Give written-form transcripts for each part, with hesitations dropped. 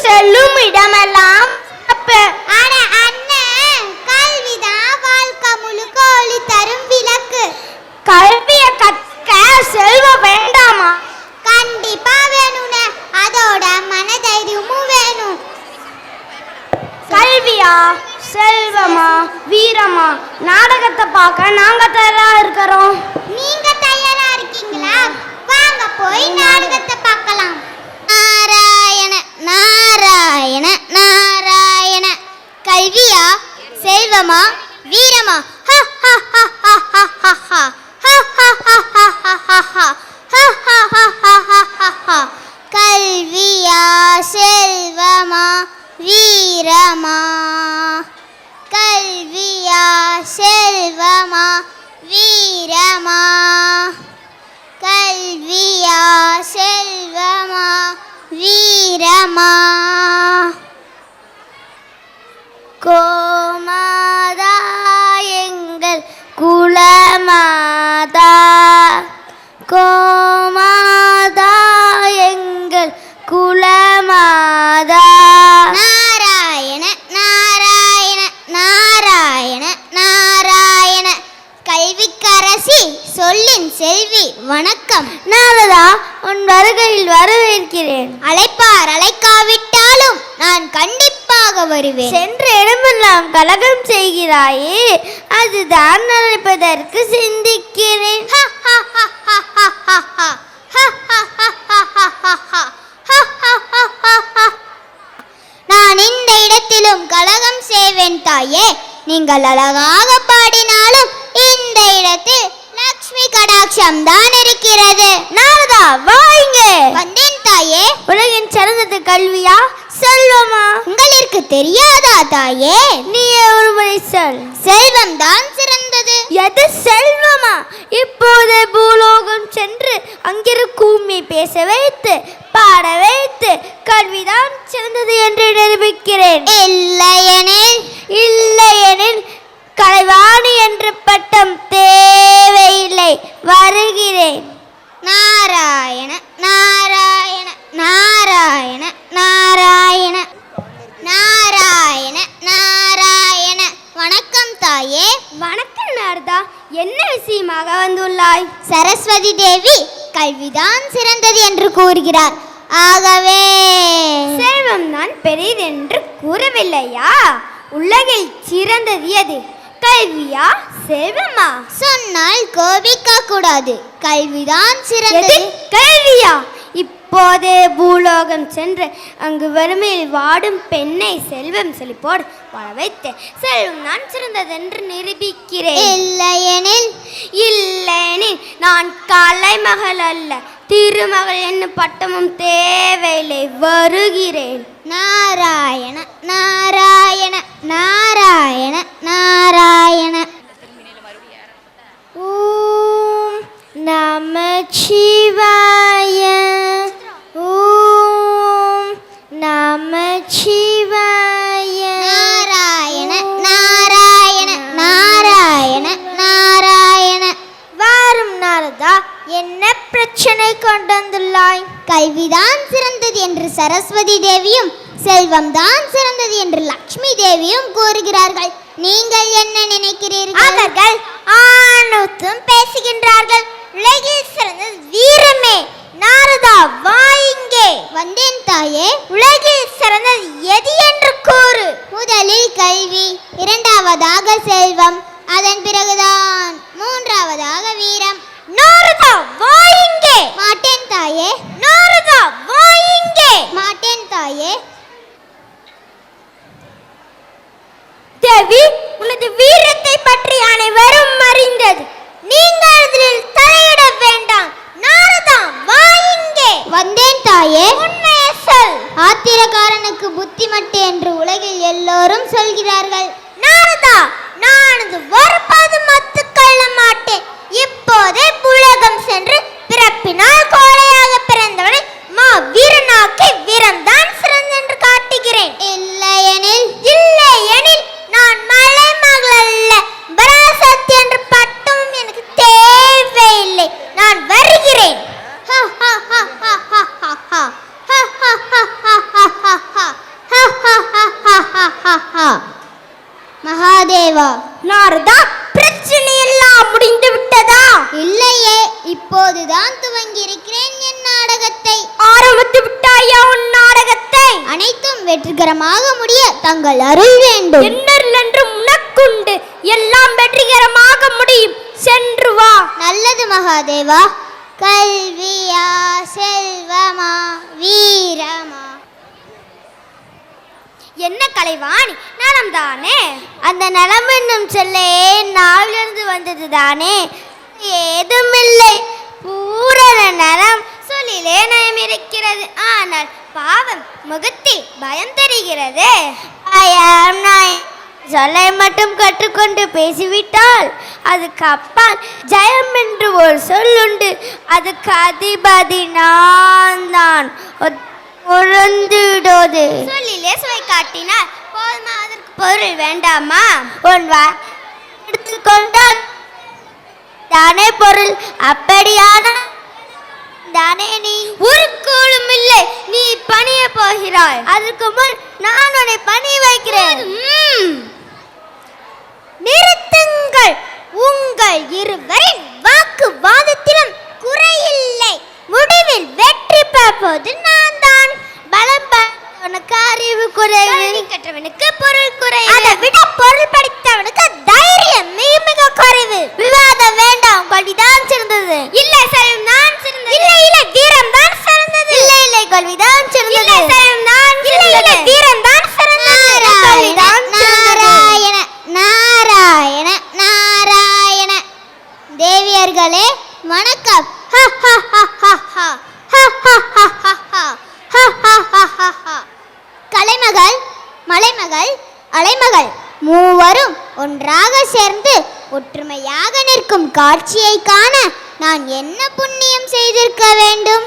செல்லும் இடமெல்லாம் கல்விதான் வாழ்க்கை முழுக்க ஒளி தரும் விளக்கு. கல்வியை கற்க செல்வம் வேண்டாமா? கண்டிப்பா வேணும்னே, அதோட மனதைரியமும் வேணும். கல்வியா செல்வமா வீரமா? நாடகத்தை பார்க்க நாங்க தயாரா இருக்கிறோம். நீங்க தயாரா இருக்கீங்களா? வாங்க போய் நாடகத்தை பார்க்கலாம். நாராயண நாராயண நாராயண. கல்வியா செல்வமா வீரமா? கல்வியா செல்வமா வீரமா? கல்வியா செல்வமா வீரமா? கல்வியா செல்வமா வீரமா? கோமாதா எங்கள் குலமாதா, கோமாதா எங்கள் குலமாதா. நாராயண நாராயண நாராயண நாராயண. கல்விக்கரசி சொல்லின் செல்வி வணக்கம். நாரதா, உன் வருகையில் வரவேற்கிறேன். அழைப்பார் அழைக்காவிட்டாலும் நான் கண்டிப்பாக வருவேன். சென்ற இடமெல்லாம் கலகம் செய்கிறாயே, அதுதான் அழைப்பதற்கு சிந்திக்கிறேன். நான் இந்த இடத்திலும் கலகம் செய்வேன் தாயே. நீங்கள் அழகாக பாடினாலும் இந்த இடத்தில் லக்ஷ்மி கடாட்சம் தான் இருக்கிறது. நாரதா, வாங்க. வந்தேன் தாயே. உலகின் சிறந்தது கல்வியா செல்வமா? உங்களுக்கு தெரியாதா தாயே? நீ ஒரு முறை சொல். செல்வம் தான் சிறந்தது. எது செல்வமா? இப்போது பூலோகம் சென்று அங்கிருக்கும் பேச வைத்து பாட வைத்து கல்விதான் சிறந்தது என்று நிரூபிக்கிறேன். இல்லையெனில் இல்லையெனில் கலைவாணி என்ற பட்டம் தேவையில்லை. வருகிறேன். நாராயண நாராயண நாராயண நாராயண நாராயண நாராயண. வணக்கம் தாயே. வணக்கம் நாரதா, என்ன விஷயமாக வந்துள்ளாய்? சரஸ்வதி தேவி கல்விதான் சிறந்தது என்று கூறுகிறார். ஆகவே செல்வம் தான் பெரியது என்று கூறவில்லையா? உலகில் சிறந்தது எது, கல்வியா செல்வமா? சொன்னால் கோபிக்க கூடாது. கல்விதான் சிறந்தது. கல்வியா? இப்போதே பூலோகம் சென்று அங்கு வறுமையில் வாடும் பெண்ணை செல்வம் செழிப்போடு வாழ வைத்து செல்வம் நான் சிறந்தது என்று நிரூபிக்கிறேன். இல்லையெனில் இல்லையெனில் நான் கலைமகள் அல்ல, திருமகள் என்னும் பட்டமும் தேவையில்லை. வருகிறேன். நாராயண நாராயண நாராயண நாராயண. ஓம் நம சிவாய. ஓம் நம சிவாய. நாராயண நாராயண நாராயண நாராயண. வாரும் நாரதா, என்ன பிரச்சனை கொண்டு வந்துள்ளாய்? கல்விதான் சிறந்தது என்று சரஸ்வதி தேவியும் செல்வம் தான் சிறந்தது என்று லக்ஷ்மி தேவியும் கூறுகிறார்கள். நீங்கள் என்ன நினைக்கிறீர்கள்? அவர்கள் ஆணுத்தும் பேசுகின்றார்கள். உலகில் சிறந்தது வீரமே. நாரதா, வா இங்கே. வந்தேன் தாயே. உலகில் சிறந்தது எது என்று கூறு. முதலில் கல்வி, இரண்டாவதாக செல்வம், அதன் பிறகுதான் மூன்றாவதாக வீரம். நாரதா, வா இங்கே. மாட்டேன் தாயே. நாரதா, வா இங்கே. மாட்டேன் தாயே. தேவி, உனது வீரத்தை பற்றி அனைவரும் அறிந்தது. நீங்கள் அதில் தலையிட வேண்டாம். நாரதா, வா இங்கே. வந்தேன் தாயே. உண்மையை சொல். ஆத்திரக்காரனுக்கு புத்தி மட்டு என்று உலகில் எல்லோரும் சொல்கிறார்கள். நாரதா, நானது ஒருபோது மத்து கொள்ள மாட்டேன். இப்போதே உலகம் சென்று பிறப்பினால் கோழையாக பிறந்தவனை மா வீரனாக்கி வீரம்தான் சிறந்த என்று காட்டுகிறேன். இல்லையெனில் இல்லையெனில் நான் மலை மகள் அல்ல, பராசக்தி என்ற பட்டமும் எனக்கு தேவையில்லை. நான் வருகிறேன். துவங்கியிருக்கிறேன் என் நாடகத்தை. ஆரம்பித்து விட்டாயா உன் நாடகத்தை? அனைத்தும் வெற்றிகரமாக முடிய தங்கள் அருள் வேண்டும். என்னென்று உனக்குண்டு, எல்லாம் வெற்றிகரமாக முடியும். சென்று வா. நல்லது மகாதேவா. கல்வியா செல்வமா வீரமா? என்ன கலைவாணி, நலம் தானே? அந்த நலம் என்னும் சொல்லே நாவிலிருந்து வந்தது தானே? ஏதுமில்லை, பூரண நலம். சொல்லிலே நயம் இருக்கிறது, ஆனால் பாவம் முகத்தில் பயம் தெரிகிறது. சொல்லை மட்டும் கற்றுக்கொண்டு பேசிவிட்டால் அதுக்கு அப்பால் ஜெயம் என்று ஒரு சொல்லுண்டு. அதுக்கு அதிபதி நான் தான். உறந்துவிடுவது சொல்லிலே சுவை காட்டினால் போதுமா? அதற்கு பொருள் வேண்டாமா? உன் எடுத்துக்கொண்டால் தானே பொருள். அப்படியான தானே நீ ஒரு கூலும் இல்லை. நீ பணிய போகிறாய். அதற்கு முன் நான் உன்னை பணிய வைக்கிறேன். நிறுத்துங்கள். உங்கள் இருவரின் வாக்குவாதத்திலும் குறையில்லை. முடிவில் வெற்றி பெறுவது நான் தான். பலம் உனக்கு அறிவு குறைவு, கற்றவனுக்கு பொருள் குறைவு. அதை விட பொருள் படித்தவனுக்கு தைரியம் மிக மிக குறைவு. விவாதம் வேண்டாம். கல்விதான் சிறந்தது. இல்லை, செல்வம் தான் சிறந்தது. இல்லை இல்லை, வீரம் தான் சிறந்தது. இல்லை இல்லை, கல்விதான் சிறந்தது. இல்லை, செல்வம் தான் சிறந்தது. இல்லை இல்லை, வீரம் தான் சிறந்தது. கல்விதான் நாராயண நாராயண நாராயண. தேவியர்களே வணக்கம். கலைமகள், மலைமகள், அலைமகள் மூவரும் ஒன்றாக சேர்ந்து ஒற்றுமையாக நிற்கும் காட்சியை காண நான் என்ன புண்ணியம் செய்திருக்க வேண்டும்?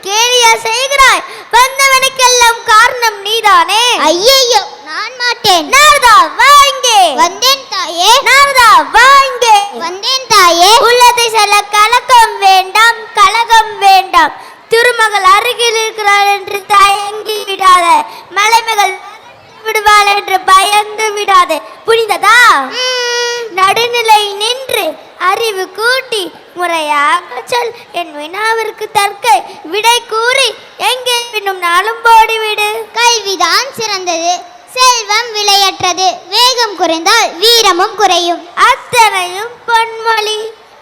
கேலியா செய்கிறாய்? வந்தவனுக்கெல்லாம் காரணம் நீதானே. ஐயையோ, நான் மாட்டேன். நாரதா வா இங்கே. வந்தேன் தாயே. நாரதா வா இங்கே. வந்தேன் தாயே. உள்ளதை சொல்ல கலக்கம் வேண்டாம், கலகம் வேண்டாம். திருமகள் அருகில் இருக்கிறாள் என்று தயங்கி விடாத. மலைமகள் விடுவாள் என்று பயந்து விடாதே. புரிந்ததா? நடுநிலை நின்று அறிவு கூட்டி முறையாக சொல். என் வினாவிற்கு தற்க விடை கூறி எங்கே பின்னும் நாளும் போடிவிடு. கல்விதான் சிறந்தது, செல்வம் விலையற்றது. வேகம் குறைந்தால் வீரமும் குறையும். அத்தனையும் பொன்மொழி.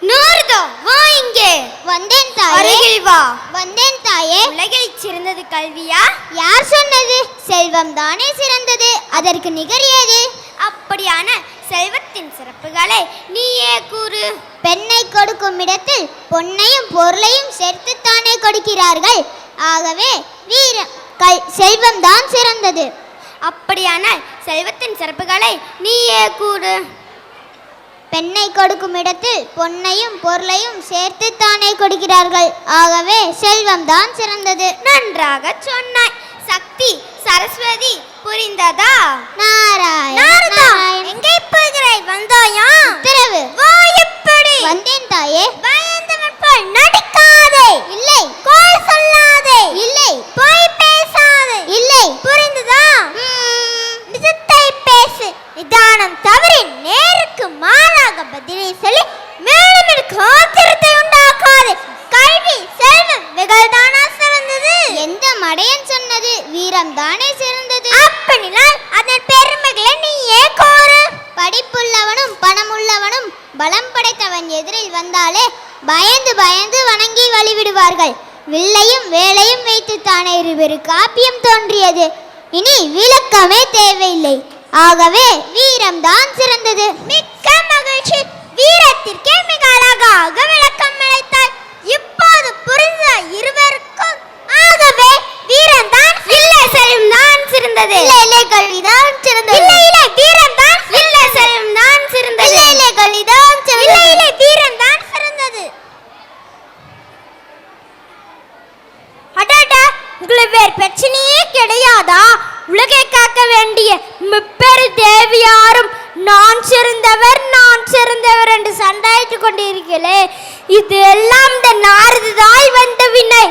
நாரதா வா இங்கே. வந்தேன் தாயே. அருகில் வா. வந்தேன் தாயே. உலகில் சிறந்தது கல்வியா? யார் சொன்னது? செல்வம் தானே சிறந்தது. அதற்கு நிகர் ஏது? அப்படியான செல்வத்தின் சிறப்புகளை நீயே கூறு. பெண்ணை கொடுக்கும் இடத்தில் பொன்னையும் பொருளையும் சேர்த்துத்தானே கொடுக்கிறார்கள். ஆகவே செல்வம் தான் சிறந்தது. அப்படியான செல்வத்தின் சிறப்புகளை நீயே கூறு. பெண்ணை கொடுக்கும் இடத்தில் பொன்னையும் பொருளையும் சேர்த்துத்தானே கொடுக்கிறார்கள். ஆகவே செல்வம் தான் சிறந்தது. நன்றாக சொன்னாய். சக்தி சரஸ்வதி, புரிந்ததா? நாராயணா. எங்கே போகிறாய்? வந்தாயா? உத்தரவு. வா. எப்படி? வந்தேன் தாயே. பயந்தவன் போல் நடிக்காதே. இல்லை. கோல் சொல்லாதே. இல்லை. போய் பேசாதே. இல்லை. புரிந்ததா? நிஜத்தை பேசு. நிதானம் தவறி நேருக்கு மாறாக பதிலை சொல்லி மேலும் எனக்கு ஆத்திரத்தை உண்டாக்காது. கல்வி செல்வம் வெகுதானா சிறந்தது? எந்த மடையன் சொன்னது? வீரம் தானே சிறந்தது. அப்படினால் அதன் பெருமைகளை நீயே கூறு. படிப்புள்ளவனும் பணமுள்ளவனும் பலம் படைத்தவன் எதிரில் வந்தாலே பயந்து பயந்து வணங்கி வழிவிடுவார்கள். வில்லையும் வேலையும் வைத்துத்தானே இருவரு காப்பியம் தோன்றியது. இனி விளக்கமே தேவையில்லை. ஆகவே வீரம் தான் சிறந்தது. மிக்க மகிழ்ச்சி. வீரத்திற்கே மிக அழகாக விளக்கம் அளித்தாய். இப்போது புரிந்த இருவருக்கும். ஆகவே வீரம் தான் இல்லை, செல்வம் தான் சிறந்தது. இல்லை இல்லை, கல்விதான் சிறந்தது. இல்லை இல்லை, வீரம் தான். இல்லை, செல்வம் தான் சிறந்தது. இல்லை இல்லை, கல்விதான் சிறந்தது. இல்லை இல்லை, வீரம் தான் சிறந்தது. அடடா, உங்களுக்கு வேறு பிரச்சனையே கிடையாதா? உலகை காக்க வேண்டிய முப்பெரு தேவியாரும் நான் சிறந்தவர் நான் சிறந்தவர் என்று சண்டையிட்டுக் கொண்டிருக்கிறே. இது எல்லாம் இந்த நாரதரால் வந்த வினை.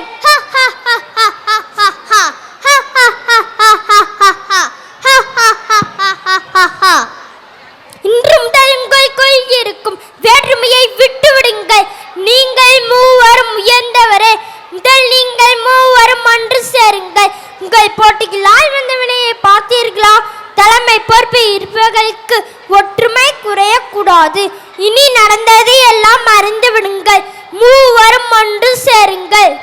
இன்றும் உங்களுக்குள் இருக்கும் வேற்றுமையை விட்டு விடுங்கள். நீங்கள் மூவரும் ஒன்று சேருங்கள்.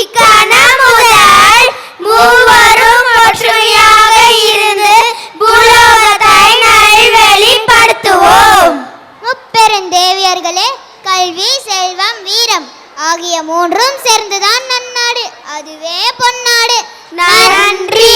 இக்கணம் முதல் மூவரும் ஒற்றுமையாக இருந்து பூலோகத்தை நல்வழிப்படுத்துவோம். முப்பெருந்தேவியர்களே, கல்வி, செல்வம், வீரம் ஆகிய மூன்றும் சேர்ந்துதான் நன்னாடு, அதுவே பொன்னாடு. நன்றி.